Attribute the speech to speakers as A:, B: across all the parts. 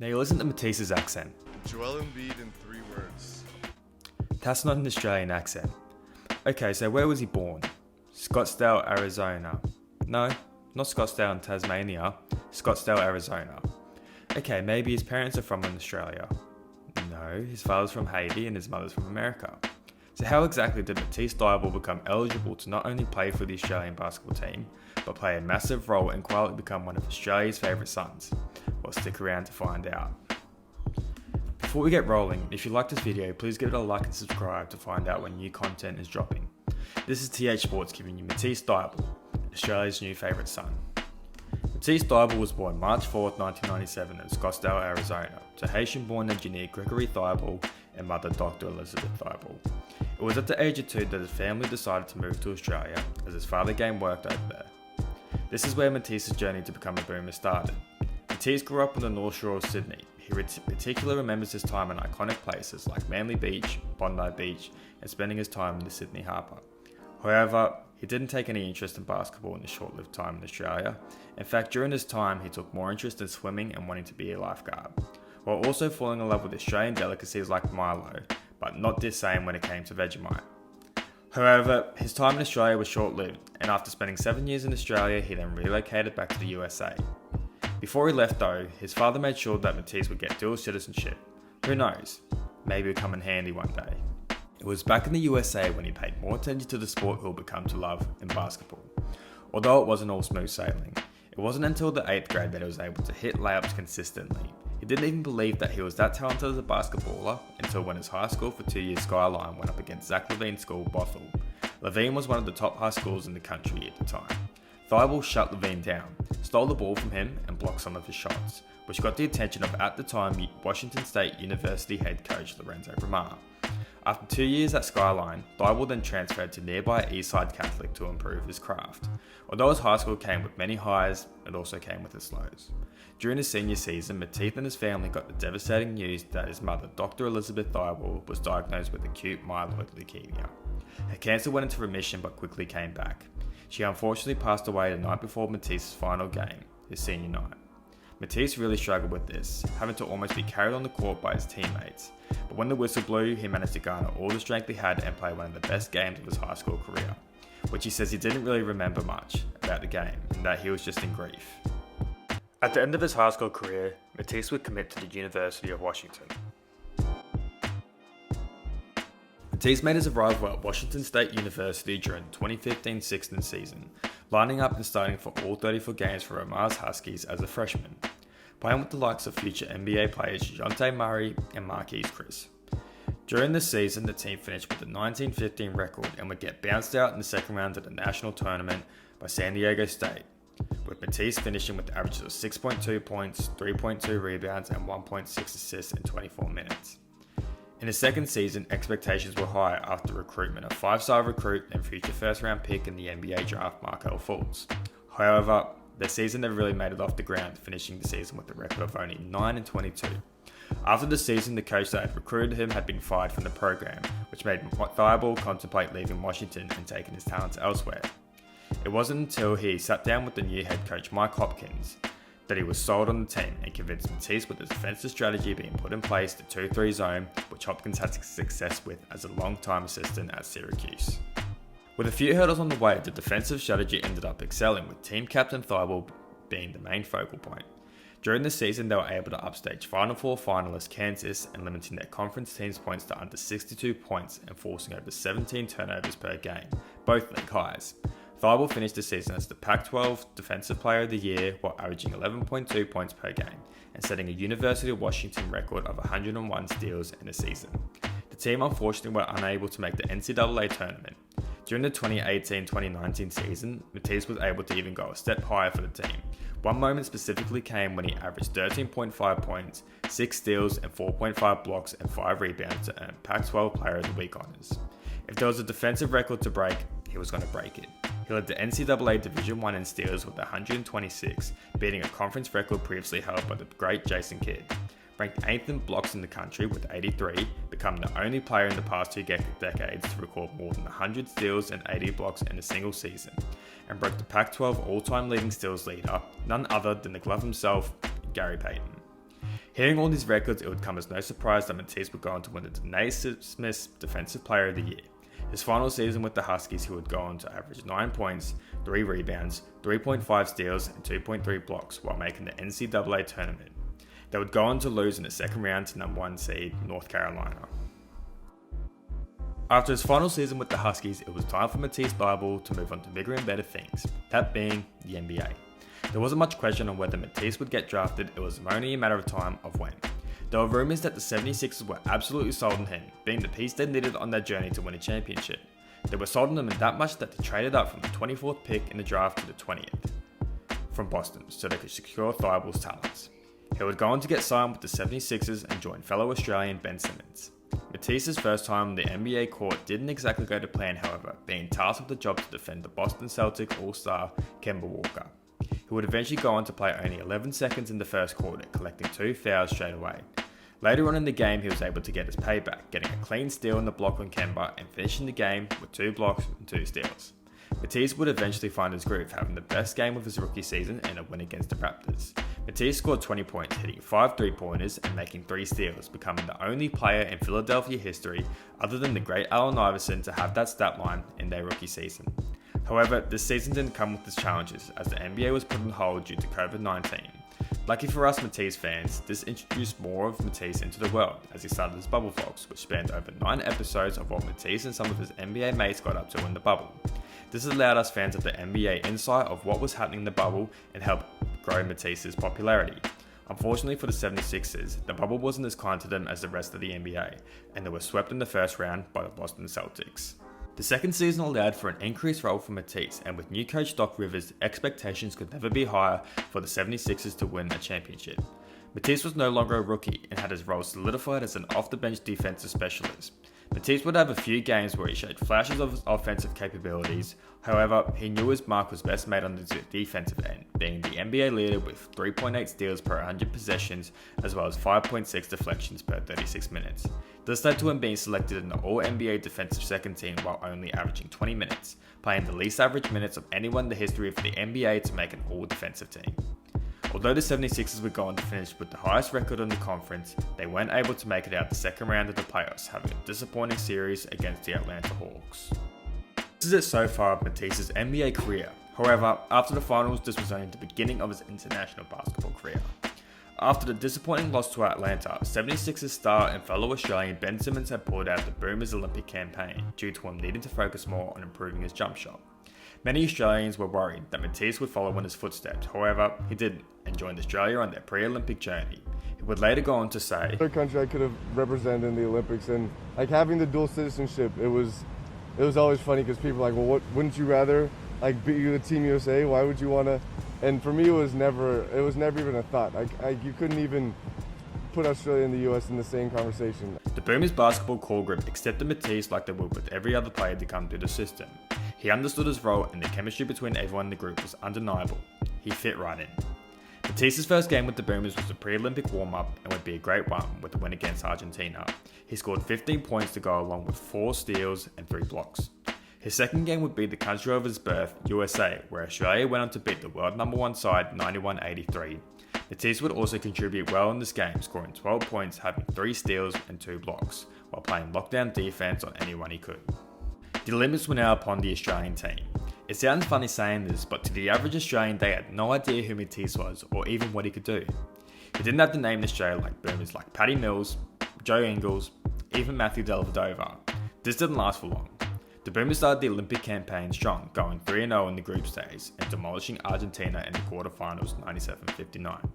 A: Now you listen to Matisse's accent.
B: Joel Embiid in 3 words.
A: That's not an Australian accent. Okay, so where was he born? Scottsdale, Arizona. No, not Scottsdale in Tasmania. Scottsdale, Arizona. Okay, maybe his parents are from Australia. No, his father's from Haiti and his mother's from America. So how exactly did Matisse Thybulle become eligible to not only play for the Australian basketball team, but play a massive role and quietly become one of Australia's favourite sons? Well, stick around to find out. Before we get rolling, if you like this video, please give it a like and subscribe to find out when new content is dropping. This is TH Sports giving you Matisse Thybulle, Australia's new favourite son. Matisse Thybulle was born March 4th, 1997 in Scottsdale, Arizona, to Haitian-born engineer Gregory Thybulle and mother Dr. Elizabeth Thybulle. It was at the age of 2 that his family decided to move to Australia as his father gained work over there. This is where Matisse's journey to become a boomer started. Matisse grew up on the North Shore of Sydney. He particularly remembers his time in iconic places like Manly Beach, Bondi Beach, and spending his time in the Sydney Harbour. However, he didn't take any interest in basketball in his short-lived time in Australia. In fact, during this time, he took more interest in swimming and wanting to be a lifeguard, while also falling in love with Australian delicacies like Milo, but not the same when it came to Vegemite. However, his time in Australia was short-lived, and after spending 7 years in Australia, he then relocated back to the USA. Before he left though, his father made sure that Matisse would get dual citizenship. Who knows, maybe it'll come in handy one day. It was back in the USA when he paid more attention to the sport he'll become to love in basketball. Although it wasn't all smooth sailing, it wasn't until the 8th grade that he was able to hit layups consistently. He didn't even believe that he was that talented as a basketballer until when his high school for 2 years Skyline went up against Zach LaVine's school Bothell. LaVine was one of the top high schools in the country at the time. Thybulle shut LaVine down, stole the ball from him and blocked some of his shots, which got the attention of at the time Washington State University head coach Lorenzo Romar. After 2 years at Skyline, Thybulle then transferred to nearby Eastside Catholic to improve his craft. Although his high school came with many highs, it also came with its lows. During his senior season, Matisse and his family got the devastating news that his mother, Dr. Elizabeth Thybulle, was diagnosed with acute myeloid leukemia. Her cancer went into remission but quickly came back. She unfortunately passed away the night before Matisse's final game, his senior night. Matisse really struggled with this, having to almost be carried on the court by his teammates. But when the whistle blew, he managed to garner all the strength he had and play one of the best games of his high school career, which he says he didn't really remember much about the game and that he was just in grief. At the end of his high school career, Matisse would commit to the University of Washington. Matisse made his arrival at Washington State University during the 2015-16 season, lining up and starting for all 34 games for Romar's Huskies as a freshman, playing with the likes of future NBA players Dejounte Murray and Marquise Chris. During this season, the team finished with a 19-15 record and would get bounced out in the second round of the national tournament by San Diego State, with Matisse finishing with averages of 6.2 points, 3.2 rebounds and 1.6 assists in 24 minutes. In his second season, expectations were high after recruitment of 5-star recruit and future first-round pick in the NBA draft Markelle Fultz. However, their season never really made it off the ground, finishing the season with a record of only 9-22. After the season, the coach that had recruited him had been fired from the program, which made Thybulle contemplate leaving Washington and taking his talents elsewhere. It wasn't until he sat down with the new head coach Mike Hopkins that he was sold on the team and convinced Matisse with the defensive strategy being put in place, the 2-3 zone, which Hopkins had success with as a long-time assistant at Syracuse. With a few hurdles on the way, the defensive strategy ended up excelling, with team captain Thybulle being the main focal point. During the season, they were able to upstage Final Four finalist Kansas and limiting their conference team's points to under 62 points and forcing over 17 turnovers per game, both league highs. Thybulle finished the season as the Pac-12 Defensive Player of the Year while averaging 11.2 points per game and setting a University of Washington record of 101 steals in a season. The team unfortunately were unable to make the NCAA tournament. During the 2018-2019 season, Matisse was able to even go a step higher for the team. One moment specifically came when he averaged 13.5 points, 6 steals and 4.5 blocks and 5 rebounds to earn Pac-12 Player of the Week honors. If there was a defensive record to break, he was going to break it. He led the NCAA Division I in steals with 126, beating a conference record previously held by the great Jason Kidd. Ranked 8th in blocks in the country with 83, becoming the only player in the past 2 decades to record more than 100 steals and 80 blocks in a single season, and broke the Pac-12 all-time leading steals leader, none other than the glove himself, Gary Payton. Hearing all these records, it would come as no surprise that Matisse would go on to win the Naismith Defensive Player of the Year. His final season with the Huskies, he would go on to average 9 points, 3 rebounds, 3.5 steals, and 2.3 blocks while making the NCAA tournament. They would go on to lose in the second round to number 1 seed North Carolina. After his final season with the Huskies, it was time for Matisse Thybulle to move on to bigger and better things, that being the NBA. There wasn't much question on whether Matisse would get drafted, it was only a matter of time of when. There were rumours that the 76ers were absolutely sold on him, being the piece they needed on their journey to win a championship. They were sold on him in that much that they traded up from the 24th pick in the draft to the 20th from Boston so they could secure Thybulle's talents. He would go on to get signed with the 76ers and join fellow Australian Ben Simmons. Matisse's first time on the NBA court didn't exactly go to plan, however, being tasked with the job to defend the Boston Celtics All-Star Kemba Walker. He would eventually go on to play only 11 seconds in the first quarter, collecting 2 fouls straight away. Later on in the game, he was able to get his payback, getting a clean steal in the block on Kemba and finishing the game with 2 blocks and 2 steals. Matisse would eventually find his groove, having the best game of his rookie season and a win against the Raptors. Matisse scored 20 points, hitting 5 3-pointers and making 3 steals, becoming the only player in Philadelphia history, other than the great Allen Iverson, to have that stat line in their rookie season. However, this season didn't come with its challenges, as the NBA was put on hold due to COVID-19. Lucky for us Matisse fans, this introduced more of Matisse into the world, as he started his bubble vlogs, which spanned over 9 episodes of what Matisse and some of his NBA mates got up to in the bubble. This allowed us fans of the NBA insight of what was happening in the bubble and helped grow Matisse's popularity. Unfortunately for the 76ers, the bubble wasn't as kind to them as the rest of the NBA, and they were swept in the first round by the Boston Celtics. The second season allowed for an increased role for Matisse, and with new coach Doc Rivers, expectations could never be higher for the 76ers to win a championship. Matisse was no longer a rookie and had his role solidified as an off-the-bench defensive specialist. Matisse would have a few games where he showed flashes of his offensive capabilities, however, he knew his mark was best made on the defensive end, being the NBA leader with 3.8 steals per 100 possessions, as well as 5.6 deflections per 36 minutes. This led to him being selected in the All-NBA defensive second team while only averaging 20 minutes, playing the least average minutes of anyone in the history of the NBA to make an all-defensive team. Although the 76ers would go on to finish with the highest record in the conference, they weren't able to make it out the second round of the playoffs, having a disappointing series against the Atlanta Hawks. This is it so far of Matisse's NBA career. However, after the finals, this was only the beginning of his international basketball career. After the disappointing loss to Atlanta, 76ers star and fellow Australian Ben Simmons had pulled out the Boomers Olympic campaign due to him needing to focus more on improving his jump shot. Many Australians were worried that Matisse would follow in his footsteps, however, he didn't, and joined Australia on their pre-Olympic journey. He would later go on to say,
B: Another country I could have represented in the Olympics, and like having the dual citizenship, it was always funny because people were like, well, wouldn't you rather like be the Team USA? Why would you want to? And for me, it was never even a thought. You couldn't even put Australia and the US in the same conversation.
A: The Boomers basketball core group accepted Matisse like they would with every other player to come through the system. He understood his role, and the chemistry between everyone in the group was undeniable. He fit right in. Matisse's first game with the Boomers was a pre-Olympic warm-up and would be a great one with the win against Argentina. He scored 15 points to go along with 4 steals and 3 blocks. His second game would be the country of his birth, USA, where Australia went on to beat the world number 1 side 91-83. Matisse would also contribute well in this game, scoring 12 points, having 3 steals and 2 blocks, while playing lockdown defense on anyone he could. The limits were now upon the Australian team. It sounds funny saying this, but to the average Australian, they had no idea who Matisse was or even what he could do. He didn't have the name in Australia like boomers like Patty Mills, Joe Ingles, even Matthew Dellavedova. This didn't last for long. The Boomers started the Olympic campaign strong, going 3-0 in the group stage and demolishing Argentina in the quarterfinals 97-59.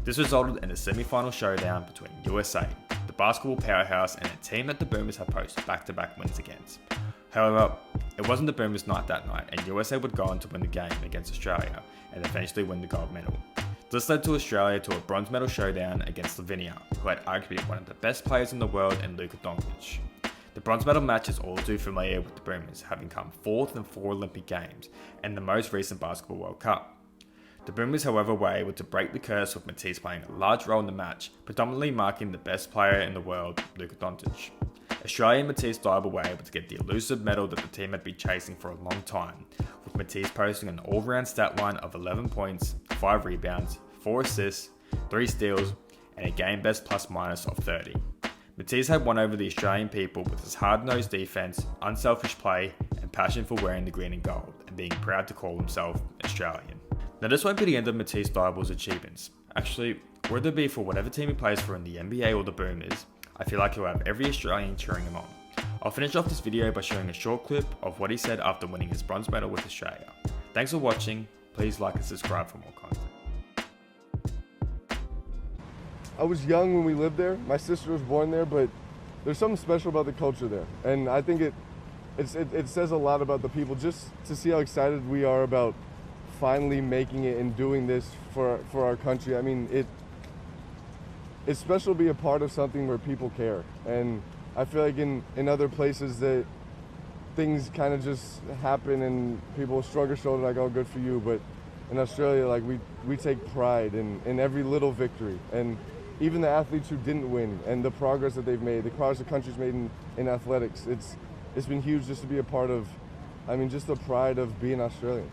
A: This resulted in a semi-final showdown between USA, the basketball powerhouse, and a team that the Boomers had posted back-to-back wins against. However, it wasn't the Boomers' night that night, and USA would go on to win the game against Australia and eventually win the gold medal. This led to Australia to a bronze medal showdown against Slovenia, who had arguably one of the best players in the world in Luka Doncic. The bronze medal match is all too familiar with the Boomers, having come 4th in 4 Olympic Games and the most recent Basketball World Cup. The Boomers, however, were able to break the curse with Matisse playing a large role in the match, predominantly marking the best player in the world, Luka Doncic. Australia and Matisse Thybulle were able to get the elusive medal that the team had been chasing for a long time, with Matisse posting an all-round stat line of 11 points, 5 rebounds, 4 assists, 3 steals, and a game best plus minus of 30. Matisse had won over the Australian people with his hard-nosed defence, unselfish play, and passion for wearing the green and gold, and being proud to call himself Australian. Now this won't be the end of Matisse Thybulle's achievements. Actually, whether it be for whatever team he plays for in the NBA or the Boomers, I feel like he'll have every Australian cheering him on. I'll finish off this video by showing a short clip of what he said after winning his bronze medal with Australia. Thanks for watching, please like and subscribe for more content.
B: I was young when we lived there. My sister was born there, but there's something special about the culture there. And I think it says a lot about the people, just to see how excited we are about finally making it and doing this for our country. I mean, it's special to be a part of something where people care. And I feel like in other places that things kind of just happen and people shrug their shoulder like, oh, good for you. But in Australia, like we take pride in every little victory. And even the athletes who didn't win and the progress that they've made, the progress the country's made in athletics, it's been huge just to be a part of, I mean, just the pride of being Australian.